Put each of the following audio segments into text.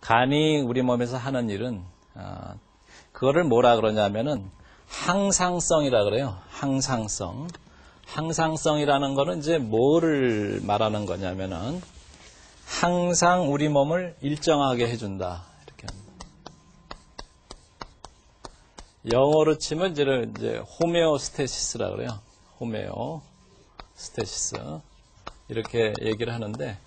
간이 우리 몸에서 하는 일은 그거를 뭐라 그러냐면은 항상성이라 그래요. 항상성. 항상성이라는 거는 이제 뭐를 말하는 거냐면은 항상 우리 몸을 일정하게 해준다. 이렇게 합니다. 영어로 치면 이제 호메오스테시스라 그래요. 호메오스테시스. 이렇게 얘기를 하는데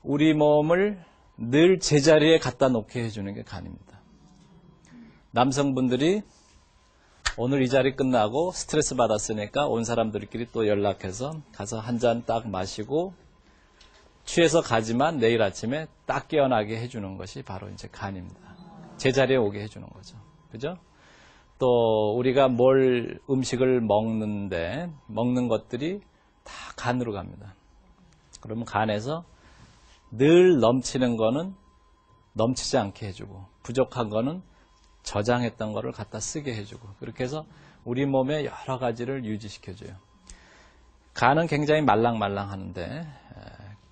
우리 몸을 늘 제자리에 갖다 놓게 해주는 게 간입니다. 남성분들이 오늘 이 자리 끝나고 스트레스 받았으니까 온 사람들끼리 또 연락해서 가서 한 잔 딱 마시고 취해서 가지만 내일 아침에 딱 깨어나게 해주는 것이 바로 이제 간입니다. 제자리에 오게 해주는 거죠. 그죠? 또 우리가 음식을 먹는 것들이 다 간으로 갑니다. 그러면 간에서 늘 넘치는 거는 넘치지 않게 해주고 부족한 거는 저장했던 거를 갖다 쓰게 해주고 그렇게 해서 우리 몸의 여러 가지를 유지시켜줘요. 간은 굉장히 말랑말랑하는데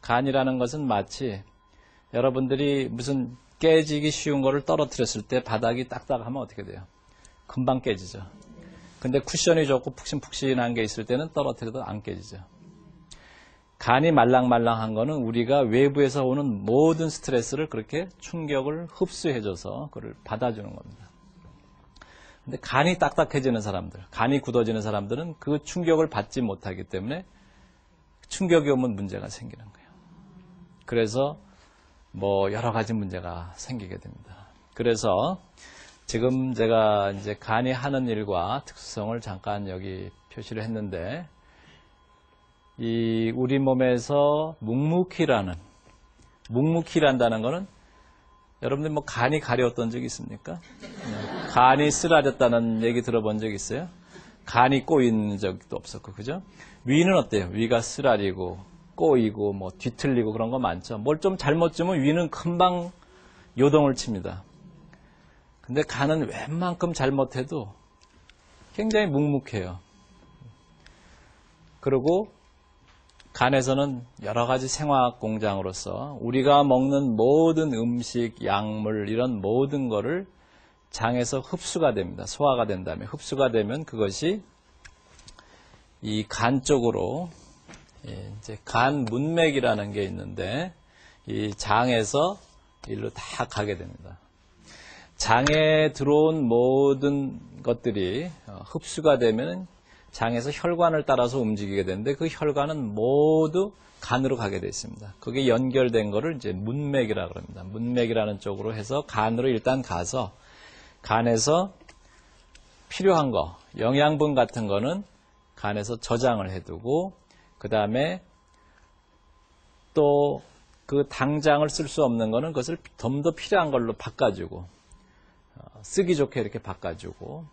간이라는 것은 마치 여러분들이 무슨 깨지기 쉬운 거를 떨어뜨렸을 때 바닥이 딱딱하면 어떻게 돼요? 금방 깨지죠. 근데 쿠션이 좋고 푹신푹신한 게 있을 때는 떨어뜨려도 안 깨지죠. 간이 말랑말랑한 거는 우리가 외부에서 오는 모든 스트레스를 그렇게 충격을 흡수해줘서 그걸 받아주는 겁니다. 근데 간이 딱딱해지는 사람들, 간이 굳어지는 사람들은 그 충격을 받지 못하기 때문에 충격이 오면 문제가 생기는 거예요. 그래서 여러 가지 문제가 생기게 됩니다. 그래서 지금 제가 이제 간이 하는 일과 특수성을 잠깐 여기 표시를 했는데 이 우리 몸에서 묵묵히란다는 거는 여러분들 간이 가려웠던 적이 있습니까? 간이 쓰라렸다는 얘기 들어본 적 있어요? 간이 꼬인 적도 없었고, 그죠? 위는 어때요? 위가 쓰라리고, 꼬이고, 뒤틀리고 그런 거 많죠? 뭘 좀 잘못 주면 위는 금방 요동을 칩니다. 근데 간은 웬만큼 잘못해도 굉장히 묵묵해요. 그리고 간에서는 여러 가지 생화학 공장으로서 우리가 먹는 모든 음식, 약물 이런 모든 거를 장에서 흡수가 됩니다. 소화가 된 다음에 흡수가 되면 그것이 이 간 쪽으로 이제 간 문맥이라는 게 있는데 이 장에서 일로 다 가게 됩니다. 장에 들어온 모든 것들이 흡수가 되면 장에서 혈관을 따라서 움직이게 되는데 그 혈관은 모두 간으로 가게 되어 있습니다. 거기에 연결된 거를 이제 문맥이라고 합니다. 문맥이라는 쪽으로 해서 간으로 일단 가서 간에서 필요한 거, 영양분 같은 거는 간에서 저장을 해두고 그 다음에 또 그 당장을 쓸 수 없는 거는 그것을 좀 더 필요한 걸로 바꿔주고 쓰기 좋게 이렇게 바꿔주고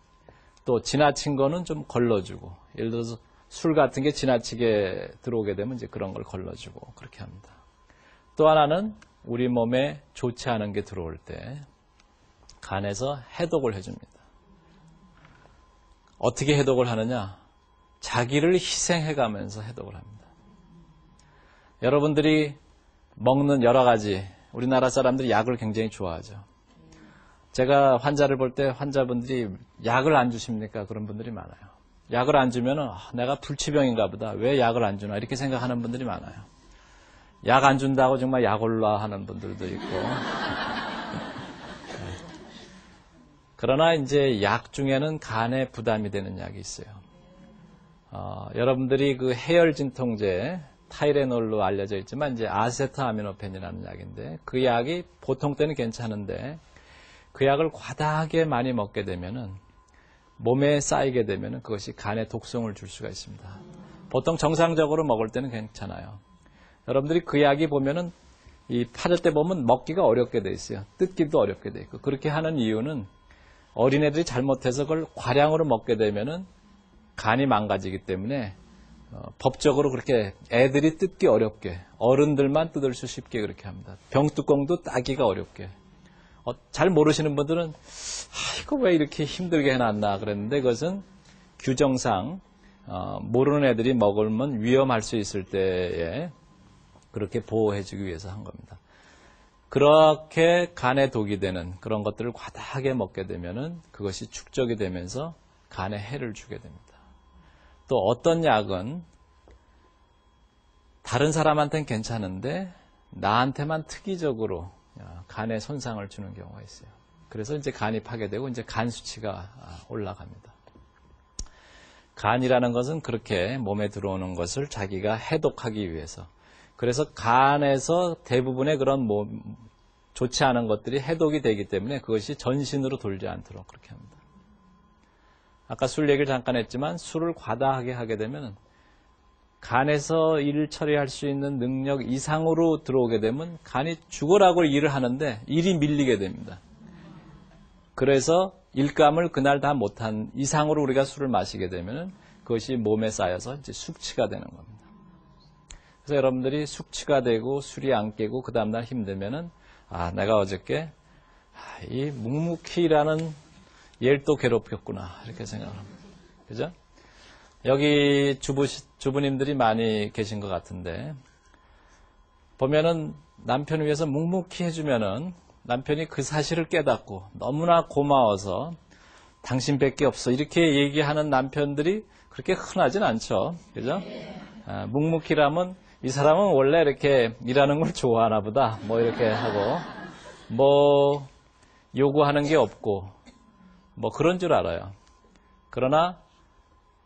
또 지나친 거는 좀 걸러주고 예를 들어서 술 같은 게 지나치게 들어오게 되면 이제 그런 걸 걸러주고 그렇게 합니다. 또 하나는 우리 몸에 좋지 않은 게 들어올 때 간에서 해독을 해줍니다. 어떻게 해독을 하느냐? 자기를 희생해가면서 해독을 합니다. 여러분들이 먹는 여러 가지 우리나라 사람들이 약을 굉장히 좋아하죠. 제가 환자를 볼 때 환자분들이 약을 안 주십니까? 그런 분들이 많아요. 약을 안 주면 내가 불치병인가 보다. 왜 약을 안 주나? 이렇게 생각하는 분들이 많아요. 약 안 준다고 정말 약올라 하는 분들도 있고. 그러나 이제 약 중에는 간에 부담이 되는 약이 있어요. 여러분들이 그 해열 진통제 타이레놀로 알려져 있지만 이제 아세트아미노펜이라는 약인데 그 약이 보통 때는 괜찮은데 그 약을 과다하게 많이 먹게 되면은 몸에 쌓이게 되면은 그것이 간에 독성을 줄 수가 있습니다. 보통 정상적으로 먹을 때는 괜찮아요. 여러분들이 그 약이 보면은 이 팔을 때 보면 먹기가 어렵게 돼 있어요. 뜯기도 어렵게 돼 있고 그렇게 하는 이유는 어린애들이 잘못해서 그걸 과량으로 먹게 되면은 간이 망가지기 때문에 법적으로 그렇게 애들이 뜯기 어렵게 어른들만 뜯을 수 쉽게 그렇게 합니다. 병뚜껑도 따기가 어렵게. 잘 모르시는 분들은 이거 왜 이렇게 힘들게 해놨나 그랬는데 그것은 규정상 모르는 애들이 먹으면 위험할 수 있을 때에 그렇게 보호해주기 위해서 한 겁니다. 그렇게 간에 독이 되는 그런 것들을 과다하게 먹게 되면은 그것이 축적이 되면서 간에 해를 주게 됩니다. 또 어떤 약은 다른 사람한테는 괜찮은데 나한테만 특이적으로 간에 손상을 주는 경우가 있어요. 그래서 이제 간이 파괴되고 이제 간 수치가 올라갑니다. 간이라는 것은 그렇게 몸에 들어오는 것을 자기가 해독하기 위해서, 그래서 간에서 대부분의 그런 좋지 않은 것들이 해독이 되기 때문에 그것이 전신으로 돌지 않도록 그렇게 합니다. 아까 술 얘기를 잠깐 했지만 술을 과다하게 하게 되면 간에서 일을 처리할 수 있는 능력 이상으로 들어오게 되면 간이 죽으라고 일을 하는데 일이 밀리게 됩니다. 그래서 일감을 그날 다 못한 이상으로 우리가 술을 마시게 되면 그것이 몸에 쌓여서 이제 숙취가 되는 겁니다. 그래서 여러분들이 숙취가 되고 술이 안 깨고 그 다음날 힘들면은 내가 어저께 이 묵묵히라는 얘를 또 괴롭혔구나 이렇게 생각합니다. 그죠? 여기 주부님들이 많이 계신 것 같은데 보면은 남편 위해서 묵묵히 해주면은 남편이 그 사실을 깨닫고 너무나 고마워서 당신밖에 없어 이렇게 얘기하는 남편들이 그렇게 흔하진 않죠. 그죠? 묵묵히라면 이 사람은 원래 이렇게 일하는 걸 좋아하나 보다 뭐 이렇게 하고 뭐 요구하는 게 없고 뭐 그런 줄 알아요. 그러나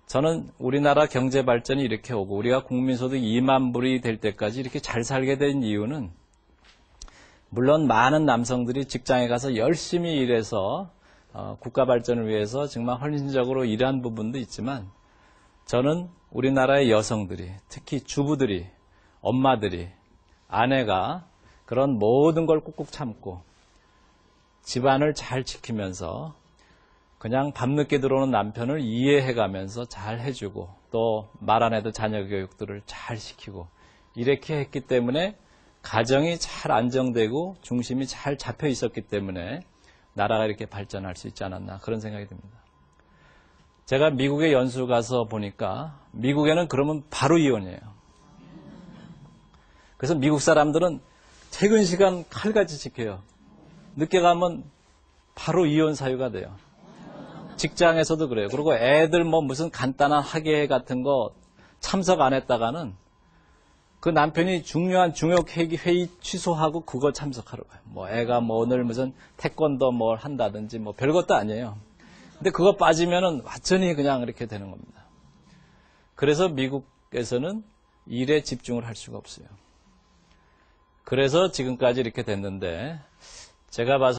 저는 우리나라 경제 발전이 이렇게 오고 우리가 국민소득 2만 불이 될 때까지 이렇게 잘 살게 된 이유는 물론 많은 남성들이 직장에 가서 열심히 일해서 국가 발전을 위해서 정말 헌신적으로 일한 부분도 있지만 저는 우리나라의 여성들이 특히 주부들이 엄마들이 아내가 그런 모든 걸 꾹꾹 참고 집안을 잘 지키면서 그냥 밤늦게 들어오는 남편을 이해해가면서 잘 해주고 또 말 안 해도 자녀 교육들을 잘 시키고 이렇게 했기 때문에 가정이 잘 안정되고 중심이 잘 잡혀 있었기 때문에 나라가 이렇게 발전할 수 있지 않았나 그런 생각이 듭니다. 제가 미국에 연수 가서 보니까 미국에는 그러면 바로 이혼이에요. 그래서 미국 사람들은 퇴근 시간 칼같이 지켜요. 늦게 가면 바로 이혼 사유가 돼요. 직장에서도 그래요. 그리고 애들 무슨 간단한 학예 같은 거 참석 안 했다가는 그 남편이 중요한 중요 회의 취소하고 그거 참석하러 가요. 애가 오늘 무슨 태권도 뭘 한다든지 별것도 아니에요. 근데 그거 빠지면은 완전히 그냥 이렇게 되는 겁니다. 그래서 미국에서는 일에 집중을 할 수가 없어요. 그래서 지금까지 이렇게 됐는데 제가 봐서